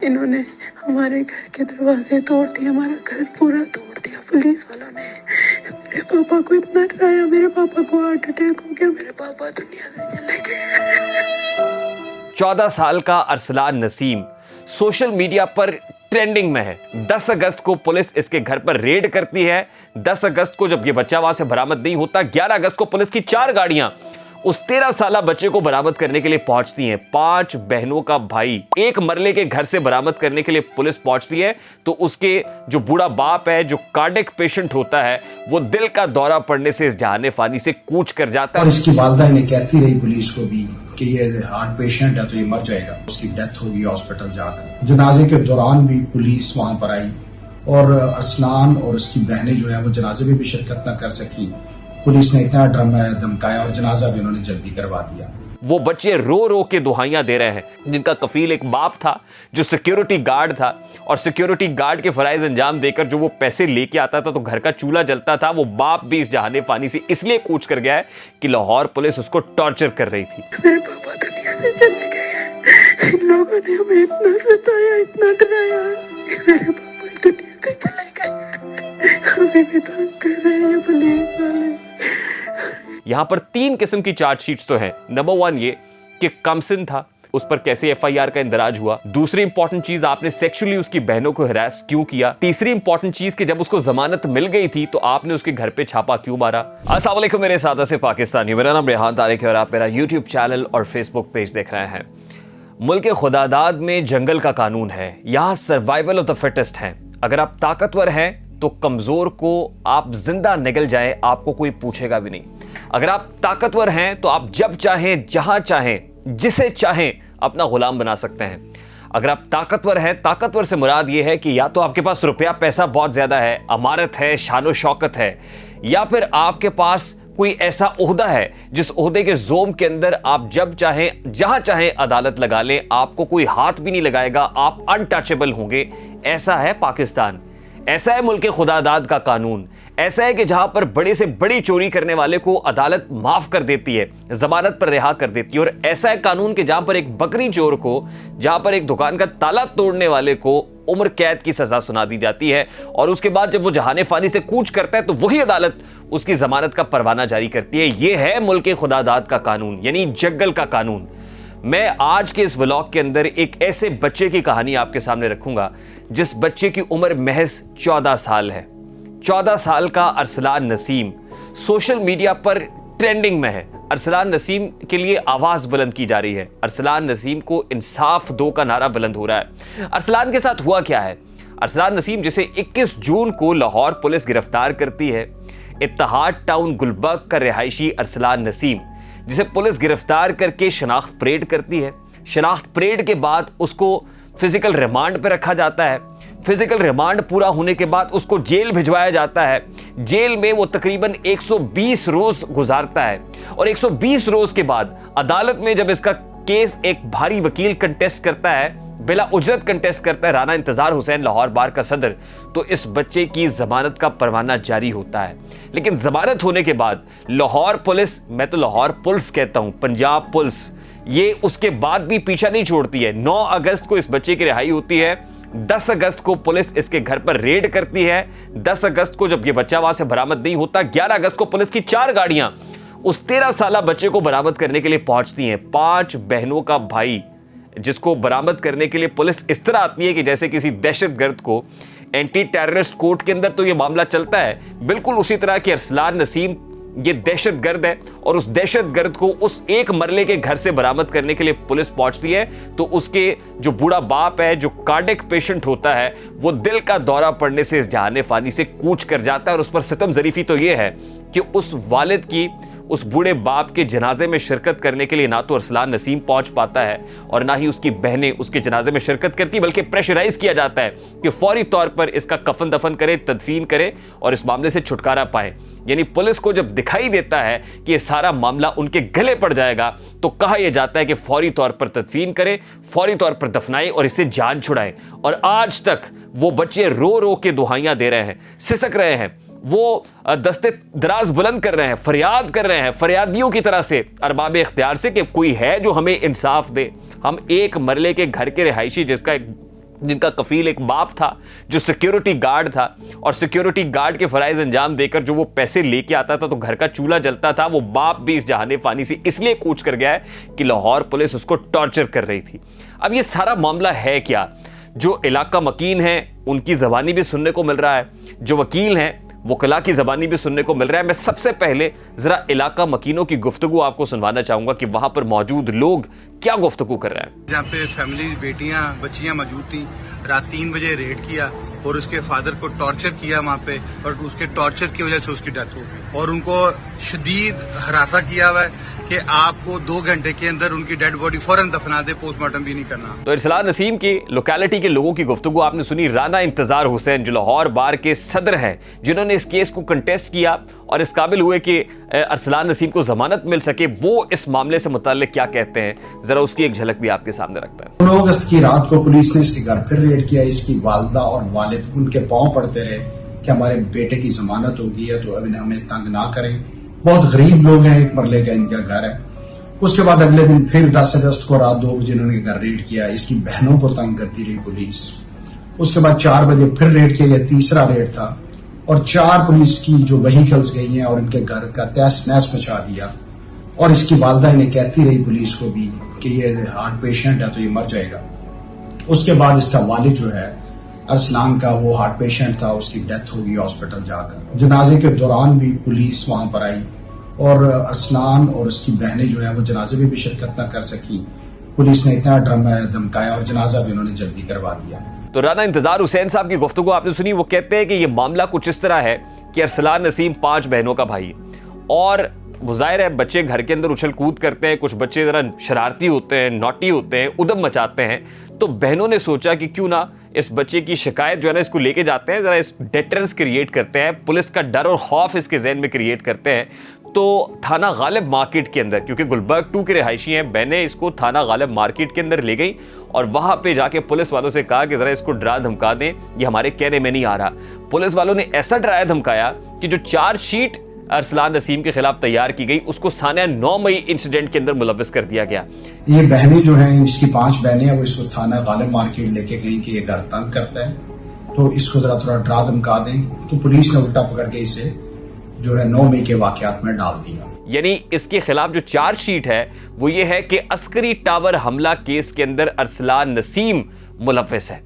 इन्होंने हमारे घर के दरवाजे तोड़ दिए, हमारा घर पूरा तोड़ दिया पुलिस वालों ने। मेरे पापा को इतना डराया, मेरे पापा को हार्ट अटैक हो गया, मेरे पापा दुनिया से चले गए। 14 साल का अरसलान नसीम सोशल मीडिया पर ट्रेंडिंग में है। 10 अगस्त को पुलिस इसके घर पर रेड करती है। 10 अगस्त को जब यह बच्चा वहां से बरामद नहीं होता, 11 अगस्त को पुलिस की 4 गाड़ियां उस 13 साला बच्चे को बरामद करने के लिए पहुंचती हैं। 5 बहनों का भाई एक मरले के घर से बरामद करने के लिए पुलिस पहुंचती है तो उसके जो बूढ़ा बाप है, जो कार्डियक पेशेंट होता है, वो दिल का दौरा पड़ने से इस जहाने फानी से कूच कर जाता है। और इसकी वालदा ने कहती रही पुलिस को भी कि ये हार्ट पेशेंट है तो ये मर जाएगा, उसकी डेथ होगी हॉस्पिटल जाकर। जनाजे के दौरान भी पुलिस वहां पर आई और अरसलान और उसकी बहनें जो है वो जनाजे में भी शिरकत न कर सकी। पुलिस ने इतना डराया धमकाया और जनाजा भी उन्होंने जल्दी करवा दिया। वो बच्चे रो रो के दुहाइयां दे रहे हैं जिनका कफील एक बाप था जो सिक्योरिटी गार्ड था, और सिक्योरिटी गार्ड के फराइज अंजाम देकर जो वो पैसे लेके आता था तो घर का चूल्हा जलता था। वो बाप भी इस जहाने फानी से इसलिए कूच कर गया है कि लाहौर पुलिस उसको टॉर्चर कर रही थी। मेरे पापा दुनिया से चले गए। इन लोगों ने हमें इतना सताया, इतना डराया। मेरे पापा दुनिया से चले गए, हमें भी तंग कर रहे हैं पुलिस वाले। यहां पर 3 किस्म की चार्जशीट्स तो हैं। नंबर 1 ये कि कमसिन था, उस पर कैसे एफआईआर का इंदराज हुआ। दूसरी इंपॉर्टेंट चीज, आपने सेक्सुअली उसकी बहनों को हरास क्यों किया। तीसरी इंपॉर्टेंट चीज कि जब उसको जमानत मिल गई थी तो आपने उसके घर पे छापा क्यों मारा। अस्सलाम वालेकुम मेरे सादा से पाकिस्तानी, मेरा नाम रेहान तारिक है और आप मेरा यूट्यूब चैनल और फेसबुक पेज देख रहे हैं। मुल्क खुदादाद में जंगल का कानून है, यहाँ सर्वाइवल ऑफ द फिटेस्ट है। अगर आप ताकतवर हैं तो कमजोर को आप जिंदा निगल जाए, आपको कोई पूछेगा भी नहीं। अगर आप ताकतवर हैं तो आप जब चाहें, जहां चाहें, जिसे चाहें अपना गुलाम बना सकते हैं। अगर आप ताकतवर हैं, ताकतवर से मुराद यह है कि या तो आपके पास रुपया पैसा बहुत ज्यादा है, अमारत है, शानो शौकत है, या फिर आपके पास कोई ऐसा ओहदा है जिस ओहदे के जोम के अंदर आप जब चाहें, जहां चाहें अदालत लगा लें, आपको कोई हाथ भी नहीं लगाएगा, आप अनटचेबल होंगे। ऐसा है पाकिस्तान, ऐसा है मुल्क खुदादाद का कानून। ऐसा है कि जहां पर बड़े से बड़ी चोरी करने वाले को अदालत माफ कर देती है, जमानत पर रिहा कर देती है। और ऐसा है कानून कि जहां पर एक बकरी चोर को, जहां पर एक दुकान का ताला तोड़ने वाले को उम्र कैद की सजा सुना दी जाती है, और उसके बाद जब वो जहाने फानी से कूच करता है तो वही अदालत उसकी जमानत का परवाना जारी करती है। यह है मुल्क खुदादाद का कानून, यानी जंगल का कानून। मैं आज के इस व्लॉग के अंदर एक ऐसे बच्चे की कहानी आपके सामने रखूंगा जिस बच्चे की उम्र महज 14 साल है। 14 साल का अरसलान नसीम सोशल मीडिया पर ट्रेंडिंग में है। अरसलान नसीम के लिए आवाज बुलंद की जा रही है। अरसलान नसीम को इंसाफ दो का नारा बुलंद हो रहा है। अरसलान के साथ हुआ क्या है? अरसलान नसीम, जिसे 21 जून को लाहौर पुलिस गिरफ्तार करती है, इत्तेहाद टाउन गुलबर्ग का रिहायशी अरसलान नसीम, जिसे पुलिस गिरफ्तार करके शनाख्त परेड करती है। शनाख्त परेड के बाद उसको फिजिकल रिमांड पर रखा जाता है। फिजिकल रिमांड पूरा होने के बाद उसको जेल भिजवाया जाता है। जेल में वो तकरीबन 120 रोज गुजारता है, और 120 रोज के बाद अदालत में जब इसका केस एक भारी वकील कंटेस्ट करता है, बिला उजरत कंटेस्ट करता है, राना इंतजार हुसैन लाहौर बार का सदर, तो इस बच्चे की जमानत का परवाना जारी होता है। लेकिन जमानत होने के बाद लाहौर पुलिस, मैं तो लाहौर पुलिस कहता हूं, पंजाब पुलिस, ये उसके बाद भी पीछा नहीं छोड़ती है। 9 अगस्त को इस बच्चे की रिहाई होती है। 10 अगस्त को पुलिस इसके घर पर रेड करती है। 10 अगस्त को जब यह बच्चा वहां से बरामद नहीं होता, 11 अगस्त को पुलिस की 4 गाड़ियां उस 13 साला बच्चे को बरामद करने के लिए पहुंचती हैं। 5 बहनों का भाई जिसको बरामद करने के लिए पुलिस इस तरह आती है कि जैसे किसी दहशतगर्द को एंटी टेररिस्ट कोर्ट के अंदर तो यह मामला चलता है, बिल्कुल उसी तरह कि अरसलान नसीम ये दहशतगर्द है, और उस दहशतगर्द को उस एक मरले के घर से बरामद करने के लिए पुलिस पहुंचती है तो उसके जो बूढ़ा बाप है, जो कार्डियक पेशेंट होता है, वो दिल का दौरा पड़ने से इस जहाने फानी से कूच कर जाता है। और उस पर सितम ज़रीफ़ी तो ये है कि उस वालिद की, उस बूढ़े बाप के जनाजे में शिरकत करने के लिए ना तो अरसलान नसीम पहुंच पाता है और ना ही उसकी बहनें उसके जनाजे में शिरकत करती, बल्कि प्रेशराइज किया जाता है कि फौरी तौर पर इसका कफन दफन करे, तदफीन करे और इस मामले से छुटकारा पाए। यानी पुलिस को जब दिखाई देता है कि यह सारा मामला उनके गले पड़ जाएगा तो कहा यह जाता है कि फौरी तौर पर तदफीन करे, फौरी तौर पर दफनाए और इससे जान छुड़ाए। और आज तक वो बच्चे रो रो के दुहाइयां दे रहे हैं, सिसक रहे हैं, वो दस्ते दराज बुलंद कर रहे हैं, फरियाद कर रहे हैं फरियादियों की तरह से, अरबाब इख्तियार से, कि कोई है जो हमें इंसाफ दे। हम एक मरले के घर के रिहायशी जिसका एक जिनका कफील एक बाप था जो सिक्योरिटी गार्ड था, और सिक्योरिटी गार्ड के फराइज अंजाम देकर जो वो पैसे लेके आता था तो घर का चूल्हा जलता था। वो बाप भी इस जहाने फानी से इसलिए कूच कर गया है कि लाहौर पुलिस उसको टॉर्चर कर रही थी। अब ये सारा मामला है क्या? जो इलाका मकीन है उनकी जबानी भी सुनने को मिल रहा है, जो वकील हैं वकला की जबानी भी सुनने को मिल रहा है। मैं सबसे पहले जरा इलाका मकीनों की गुफ्तगू आपको सुनवाना चाहूंगा कि वहां पर मौजूद लोग क्या गुफ्तगू कर रहे हैं। जहाँ पे फैमिली बेटियां बच्चियां मौजूद थी, रात 3 बजे रेड किया और उसके फादर को टॉर्चर किया वहाँ पे, और उसके टॉर्चर की वजह से उसकी डेथ हो गई। और उनको शदीद हरासा किया हुआ है कि आपको 2 घंटे के अंदर उनकी डेड बॉडी फौरन दफना दे, पोस्टमार्टम भी नहीं करना। तो अरसलान नसीम की लोकेलिटी के लोगों की गुफ्तगू आपने सुनी। राना इंतजार हुसैन जो लाहौर बार के सदर हैं, जिन्होंने इस केस को कंटेस्ट किया और इस काबिल हुए कि अरसलान नसीम को जमानत मिल सके, वो इस मामले से मुताल्लिक क्या कहते हैं, जरा उसकी एक झलक भी आपके सामने रखता है। 9 अगस्त की रात को पुलिस ने इसके घर फिर रेड किया। इसकी वालदा और वालिद उनके पांव पड़ते रहे कि हमारे बेटे की जमानत हो गई है तो अब हमें तंग ना करें। बहुत गरीब लोग हैं, एक मरले का इनका घर है। उसके बाद अगले दिन फिर 10 अगस्त को रात 2 बजे इन्होंने घर रेड किया। इसकी बहनों को तंग करती रही पुलिस। उसके बाद 4 बजे फिर रेड किया, यह तीसरा रेड था, और 4 पुलिस की जो व्हीकल्स गई हैं और इनके घर का तहस नहस मचा दिया। और इसकी वालदा इन्हें कहती रही पुलिस को भी कि ये हार्ट पेशेंट है तो ये मर जाएगा। उसके बाद इसका वालिद जो है अरसलान का, वो हार्ट पेशेंट था, उसकी डेथ हो गई हॉस्पिटल जाकर। जनाजे के दौरान भी पुलिस वहां पर आई और अरसलान और उसकी बहनें जो है वो जनाजे में भी शिरकत न कर सकी। पुलिस ने इतना ड्रामा धमकाया और जनाजा भी उन्होंने जल्दी करवा दिया। तो राना इंतजार हुसैन साहब की गुफ्तगू आपने सुनी। वो कहते हैं कि ये मामला कुछ इस तरह है कि अरसलान नसीम 5 बहनों का भाई, और वो जाहिर है बच्चे घर के अंदर उछल कूद करते हैं, कुछ बच्चे जरा शरारती होते हैं, नॉटी होते हैं, उदम मचाते हैं। तो बहनों ने सोचा कि क्यों ना इस बच्चे की शिकायत जो है ना इसको लेके जाते हैं, जरा इस डेटरेंस क्रिएट करते हैं, पुलिस का डर और खौफ इसके जहन में क्रिएट करते हैं। तो थाना गालिब मार्केट के अंदर, क्योंकि गुलबर्ग 2 के रिहायशी हैं, बहनें इसको थाना गालिब मार्केट के अंदर ले गई और वहां पे जाके पुलिस वालों से कहा कि जरा इसको डरा धमका दें, ये हमारे कहने में नहीं आ रहा। पुलिस वालों ने ऐसा डराया धमकाया कि जो चार्जशीट अरसलान नसीम के खिलाफ तैयार की गई उसको सानिया 9 मई इंसिडेंट के अंदर मुलव्वस कर दिया गया। ये बहनें जो हैं, इसकी 5 बहनें हैं, वो इसको थाना गालिब मार्केट लेके गई कि ये घर तंग करता है तो इसको जरा थोड़ा डरा धमका दें। तो पुलिस ने उल्टा पकड़ के इसे जो है 9 मई के वाकयात में डाल दिया। यानी इसके खिलाफ जो चार्जशीट है वो ये है कि अस्करी टावर हमला केस के अंदर अरसलान नसीम मुलव्वस है।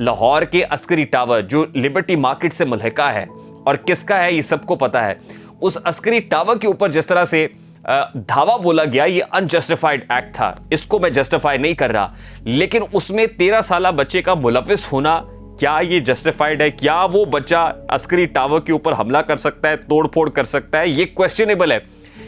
लाहौर के अस्करी टावर जो लिबर्टी मार्केट से मुल्हिका है, और किसका है ये सबको पता है। उस अस्करी टावर के ऊपर जिस तरह से धावा बोला गया, ये अनजस्टिफाइड एक्ट था, इसको मैं जस्टिफाई नहीं कर रहा, लेकिन उसमें 13 साल बच्चे का मुलव्वस होना, क्या ये जस्टिफाइड है? क्या वो बच्चा अस्करी टावर के ऊपर हमला कर सकता है, तोड़फोड़ कर सकता है? ये क्वेश्चनेबल है।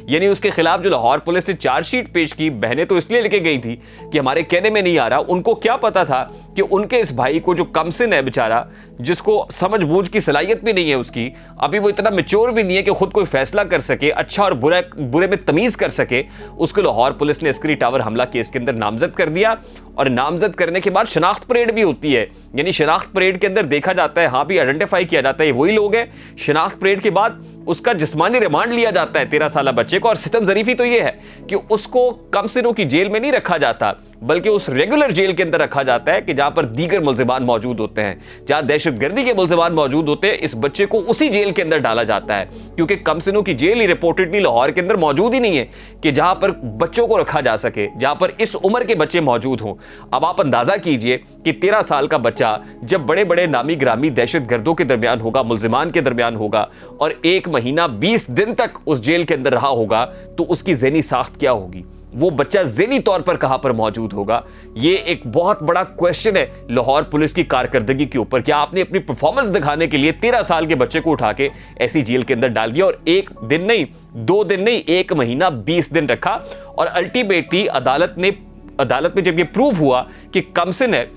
यानी उसके खिलाफ जो लाहौर पुलिस ने चार्जशीट पेश की, बहनें तो इसलिए लेके गई थी कि हमारे कहने में नहीं आ रहा। उनको क्या पता था कि उनके इस भाई को, जो कमसिन है बेचारा, जिसको समझ बूझ की सलाहियत भी नहीं है उसकी, अभी वो इतना मैच्योर भी नहीं है कि खुद कोई फैसला कर सके, अच्छा और बुरे में तमीज कर सके, उसको लाहौर पुलिस ने अस्करी टावर हमला केस के अंदर नामजद कर दिया। और नामजद करने के बाद शनाख्त परेड भी होती है, यानी शनाख्त परेड के अंदर देखा जाता है, हाँ भी आइडेंटिफाई किया जाता है वही लोग हैं। शनाख्त परेड के बाद उसका जिस्मानी रिमांड लिया जाता है 13 साल बच्चे को। और सितम ज़रीफ़ी तो ये है कि उसको कम सिनों की जेल में नहीं रखा जाता, बल्कि उस रेगुलर जेल के अंदर रखा जाता है कि जहां पर दीगर मुल्ज़िमान मौजूद होते हैं, जहां दहशतगर्दी के मुल्ज़िमान मौजूद होते हैं। इस बच्चे को उसी जेल के अंदर डाला जाता है, क्योंकि कमसिनों की जेल ही रिपोर्टेडली लाहौर के अंदर मौजूद ही नहीं है कि जहां पर बच्चों को रखा जा सके, जहां पर इस उम्र के बच्चे मौजूद हों। अब आप अंदाजा कीजिए कि 13 साल का बच्चा जब बड़े बड़े नामी ग्रामी दहशतगर्दों के दरमियान होगा, मुल्ज़िमान के दरमियान होगा, और 1 महीना 20 दिन तक उस जेल के अंदर रहा होगा, तो उसकी ज़हनी साख्त क्या होगी? वो बच्चा ज़हनी तौर पर कहां पर मौजूद होगा? ये एक बहुत बड़ा क्वेश्चन है लाहौर पुलिस की कारकर्दगी के ऊपर। क्या आपने अपनी परफॉर्मेंस दिखाने के लिए 13 साल के बच्चे को उठा के ऐसी जेल के अंदर डाल दिया, और 1 दिन नहीं, 2 दिन नहीं, 1 महीना 20 दिन रखा। और अल्टीमेटली अदालत में जब ये प्रूव हुआ कि कमसिन है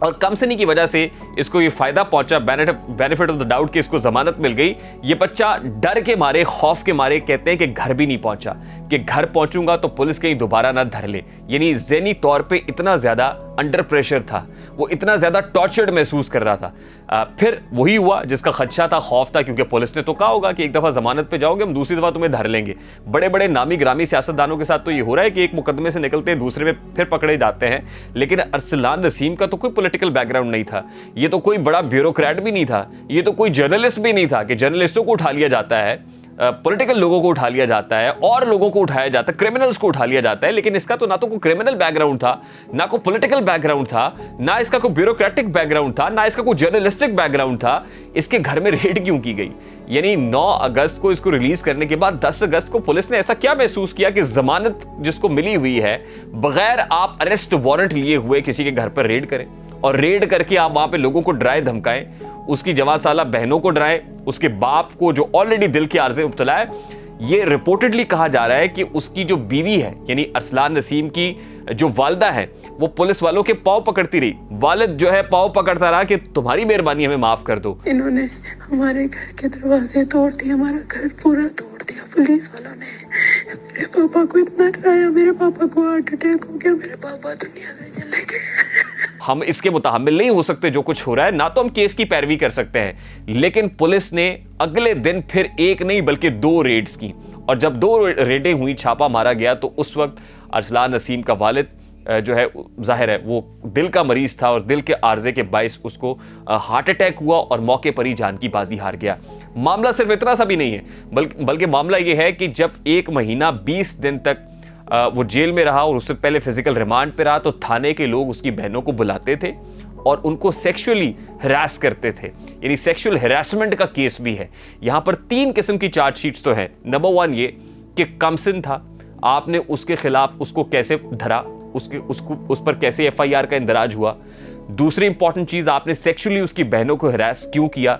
और कमसिनी की वजह से इसको ये फायदा पहुंचा, बेनिफिट ऑफ द डाउट कि इसको जमानत मिल गई, ये बच्चा डर के मारे, खौफ के मारे कहते हैं कि घर भी नहीं पहुंचा, कि घर पहुंचूंगा तो पुलिस कहीं दोबारा ना धर ले। यानी ज़हनी तौर पे इतना ज्यादा अंडर प्रेशर था, वो इतना ज्यादा टॉर्चर्ड महसूस कर रहा था। फिर वही हुआ जिसका खदशा था, खौफ था, क्योंकि पुलिस ने तो कहा होगा कि एक दफा जमानत पे जाओगे, हम दूसरी दफा तुम्हें धर लेंगे। बड़े बड़े नामी ग्रामी सियासतदानों के साथ तो ये हो रहा है कि एक मुकदमे से निकलते हैं दूसरे में फिर पकड़े जाते हैं, लेकिन अरसलान नसीम का तो कोई पॉलिटिकल बैकग्राउंड नहीं था, ये तो कोई बड़ा ब्यूरोक्रेट भी नहीं था, ये तो कोई जर्नलिस्ट भी नहीं था कि जर्नलिस्टों को उठा लिया जाता है, पॉलिटिकल लोगों को उठा लिया जाता है और लोगों को उठाया जाता है, क्रिमिनल्स को उठा लिया जाता है। लेकिन इसका तो ना तो कोई क्रिमिनल बैकग्राउंड था, ना कोई पॉलिटिकल बैकग्राउंड था, ना इसका कोई ब्यूरोक्रेटिक बैकग्राउंड था, ना इसका कोई जर्नलिस्टिक बैकग्राउंड था। इसके घर में रेड क्यों की गई? यानी 9 अगस्त को इसको रिलीज करने के बाद 10 अगस्त को पुलिस ने ऐसा क्या महसूस किया कि जमानत जिसको मिली हुई है, बगैर आप अरेस्ट वारंट लिए हुए किसी के घर पर रेड करें और रेड करके आप वहां पे लोगों को डराए धमकाएं, उसकी जवां साला बहनों को डराएं, उसके बाप को जो ऑलरेडी दिल के आर्जे में मुब्तला है। ये रिपोर्टेडली कहा जा रहा है कि उसकी जो बीवी है यानी अरसलान नसीम की जो वालदा है वो पुलिस वालों के पांव पकड़ती रही। वालिद जो है पांव पकड़ता रहा कि तुम्हारी मेहरबानी हमें माफ कर दो। इन्होंने हमारे घर के दरवाजे तोड़ दिए, हमारा घर पूरा तोड़ दिया पुलिस वालों ने। मेरे पापा को इतना डराया, मेरे पापा को हार्ट अटैक हो गया, मेरे पापा दुनिया से चले गए। हम इसके मुताहम्मिल नहीं हो सकते जो कुछ हो रहा है, ना तो हम केस की पैरवी कर सकते हैं, लेकिन पुलिस ने अगले दिन फिर एक नहीं बल्कि 2 रेड्स की। और जब 2 रेडें हुई, छापा मारा गया, तो उस वक्त अरसलान नसीम का वालिद जो है जाहिर है वो दिल का मरीज था और दिल के आर्जे के बाइस उसको हार्ट अटैक हुआ और मौके पर ही जान की बाजी हार गया। मामला सिर्फ इतना सा भी नहीं है, बल्कि मामला ये है कि जब 1 महीना 20 दिन तक वो जेल में रहा और उससे पहले फिजिकल रिमांड पे रहा, तो थाने के लोग उसकी बहनों को बुलाते थे और उनको सेक्सुअली हरास करते थे, यानी सेक्सुअल हरासमेंट का केस भी है। यहां पर 3 किस्म की चार्जशीट्स तो हैं। नंबर 1 ये कि कमसिन था, आपने उसके खिलाफ उसको कैसे धरा, उस पर कैसे FIR का इंदराज हुआ। दूसरी इंपॉर्टेंट चीज, आपने सेक्सुअली उसकी बहनों को हरास क्यों किया।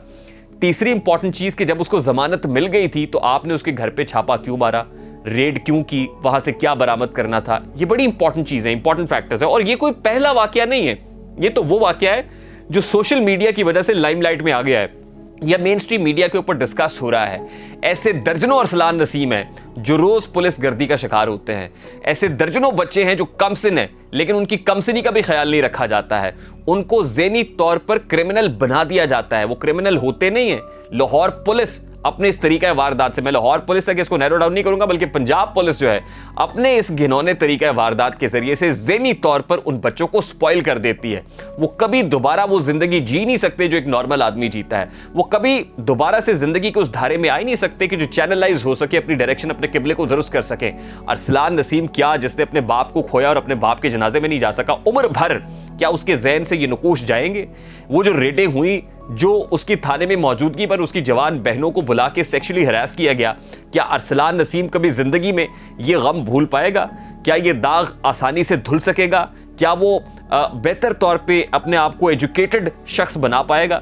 तीसरी इंपॉर्टेंट चीज कि जब उसको जमानत मिल गई थी तो आपने उसके घर पे छापा क्यों मारा, रेड क्यों की, वहां से क्या बरामद करना था। ये बड़ी इंपॉर्टेंट चीज है, इंपॉर्टेंट फैक्टर्स है। और ये कोई पहला वाकया नहीं है, ये तो वो वाकया है जो सोशल मीडिया की वजह से लाइमलाइट में आ गया है या मेन स्ट्रीम मीडिया के ऊपर डिस्कस हो रहा है। ऐसे दर्जनों अरसलान नसीम हैं जो रोज पुलिस गर्दी का शिकार होते हैं। ऐसे दर्जनों बच्चे हैं जो कमसिन हैं लेकिन उनकी कमसिनी का भी ख्याल नहीं रखा जाता है। उनको ज़हनी तौर पर क्रिमिनल बना दिया जाता है, वो क्रिमिनल होते नहीं है। लाहौर पुलिस अपने इस तरीका वारदात से, मैं लाहौर पुलिस तक इसको नैरो डाउन नहीं करूंगा, बल्कि पंजाब पुलिस जो है अपने इस घिनौने तरीका वारदात के जरिए से ज़हनी तौर पर उन बच्चों को स्पॉइल कर देती है। वो कभी दोबारा वो जिंदगी जी नहीं सकते जो एक नॉर्मल आदमी जीता है। वो कभी दोबारा से जिंदगी के उस धारे में आ ही नहीं सकते कि जो चैनलाइज हो सके, अपनी डायरेक्शन, अपने किबले को दुरुस्त कर सके। अरसलान नसीम क्या, जिसने अपने बाप को खोया और अपने बाप के जनाजे में नहीं जा सका, उम्र भर क्या उसके जहन से ये नकूश जाएंगे? वो जो रेडें हुई, जो उसकी थाने में मौजूदगी पर उसकी जवान बहनों को बुला के सेक्सुअली हरास किया गया, क्या अरसलान नसीम कभी जिंदगी में ये गम भूल पाएगा? क्या ये दाग आसानी से धुल सकेगा? क्या वो बेहतर तौर पे अपने आप को एजुकेटेड शख्स बना पाएगा?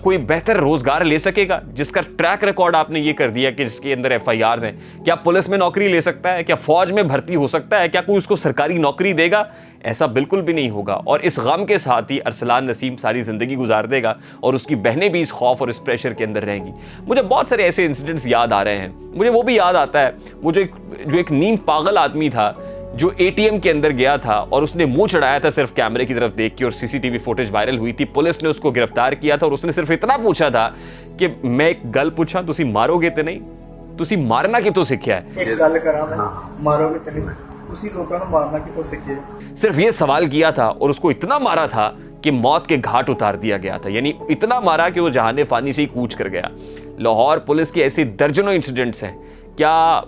कोई बेहतर रोजगार ले सकेगा जिसका ट्रैक रिकॉर्ड आपने ये कर दिया कि जिसके अंदर FIRs हैं? क्या पुलिस में नौकरी ले सकता है? क्या फौज में भर्ती हो सकता है? क्या कोई उसको सरकारी नौकरी देगा? ऐसा बिल्कुल भी नहीं होगा। और इस गम के साथ ही अरसलान नसीम सारी जिंदगी गुजार देगा और उसकी बहनें भी इस खौफ और इस प्रेशर के अंदर रहेंगी। मुझे बहुत सारे ऐसे इंसिडेंट्स याद आ रहे हैं। मुझे वो भी याद आता है, वो जो एक नीम पागल आदमी था जो ATM के अंदर गया था और उसने मुंह चढ़ाया था सिर्फ कैमरे की तरफ देख के, और CCTV फुटेज वायरल हुई थी। पुलिस ने उसको गिरफ्तार किया था और उसने सिर्फ इतना पूछा था कि मैं एक गल पूछा, तुसी मारोगे तो नहीं? तुसी मारना कितों सीखिया है? एक गल करा मैं, मारोगे तो नहीं? उसी लोगों ने मारना कितों सीखिया? सिर्फ ये सवाल किया था और उसको इतना मारा था कि मौत के घाट उतार दिया गया था। यानी इतना मारा कि वो जहाने फानी से ही कूच कर गया। लाहौर पुलिस की ऐसी दर्जनों इंसिडेंट्स हैं। क्या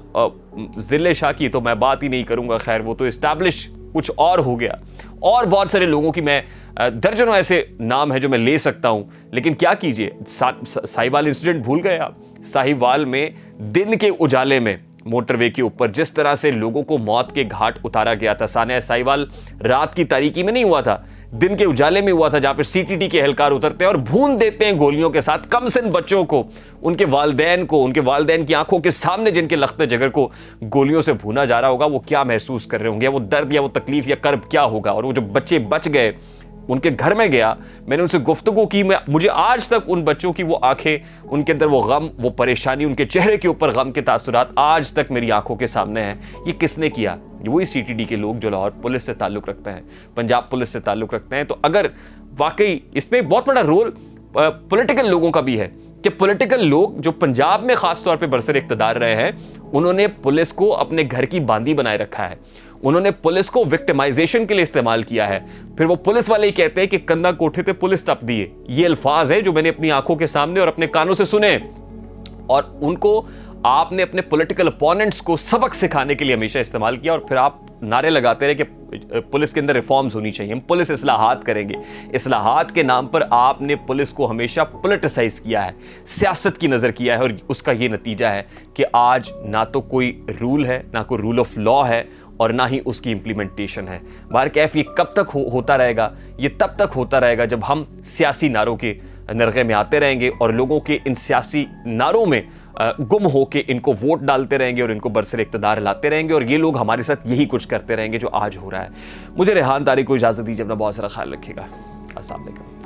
जिले शाह की तो मैं बात ही नहीं करूंगा, खैर वो तो इस्टेब्लिश कुछ और हो गया। और बहुत सारे लोगों की मैं दर्जनों ऐसे नाम है जो मैं ले सकता हूं, लेकिन क्या कीजिए। साहिवाल इंसिडेंट भूल गए आप? साहिवाल में दिन के उजाले में मोटरवे के ऊपर जिस तरह से लोगों को मौत के घाट उतारा गया था। सानिया साहिवाल रात की तारीकी में नहीं हुआ था, दिन के उजाले में हुआ था, जहां पर CTT के एहलकार उतरते हैं और भून देते हैं गोलियों के साथ कमसिन बच्चों को, उनके वालिदैन की आंखों के सामने जिनके लख्ते जिगर को गोलियों से भूना जा रहा होगा। वो क्या महसूस कर रहे होंगे, वो दर्द या वो तकलीफ या कर्ब क्या होगा। और वो जो बच्चे बच गए, उनके घर में गया, मैंने उनसे गुफ्तगू की, मुझे आज तक उन बच्चों की वो आंखें, उनके अंदर वो गम, वो परेशानी, उनके चेहरे के ऊपर गम के तासुरात आज तक मेरी आंखों के सामने हैं। ये किसने किया? वही CTD के लोग जो लाहौर पुलिस से ताल्लुक रखते हैं, पंजाब पुलिस से ताल्लुक रखते हैं। तो अगर वाकई इसमें बहुत बड़ा रोल पॉलिटिकल लोगों का भी है कि पॉलिटिकल लोग जो पंजाब में खास तौर पे बरसर इक़्तिदार रहे हैं, उन्होंने पुलिस को अपने घर की बांदी बनाए रखा है। उन्होंने पुलिस को विक्टिमाइजेशन के लिए इस्तेमाल किया है। फिर वो पुलिस वाले ही कहते हैं कि कंधा कोठे पे पुलिस टप दिए। ये अल्फाज है जो मैंने अपनी आंखों के सामने और अपने कानों से सुने, और उनको आपने अपने पॉलिटिकल अपोनेंट्स को सबक सिखाने के लिए हमेशा इस्तेमाल किया। और फिर आप नारे लगाते रहे कि पुलिस के अंदर रिफॉर्म्स होनी चाहिए, हम पुलिस इस्लाहात करेंगे। इस्लाहात के नाम पर आपने पुलिस को हमेशा पॉलिटिसाइज किया है, सियासत की नज़र किया है, और उसका ये नतीजा है कि आज ना तो कोई रूल है, ना कोई रूल ऑफ लॉ है, और ना ही उसकी इम्प्लीमेंटेशन है। बाहरकैफ ये कब तक होता रहेगा? ये तब तक होता रहेगा जब हम सियासी नारों के नरगे में आते रहेंगे और लोगों के इन सियासी नारों में गुम होके इनको वोट डालते रहेंगे और इनको बरसर इक़्तिदार लाते रहेंगे, और ये लोग हमारे साथ यही कुछ करते रहेंगे जो आज हो रहा है। मुझे रेहान तारिक को इजाज़त दीजिए, अपना बहुत सारा ख्याल रखिएगा। अस्सलाम वालेकुम।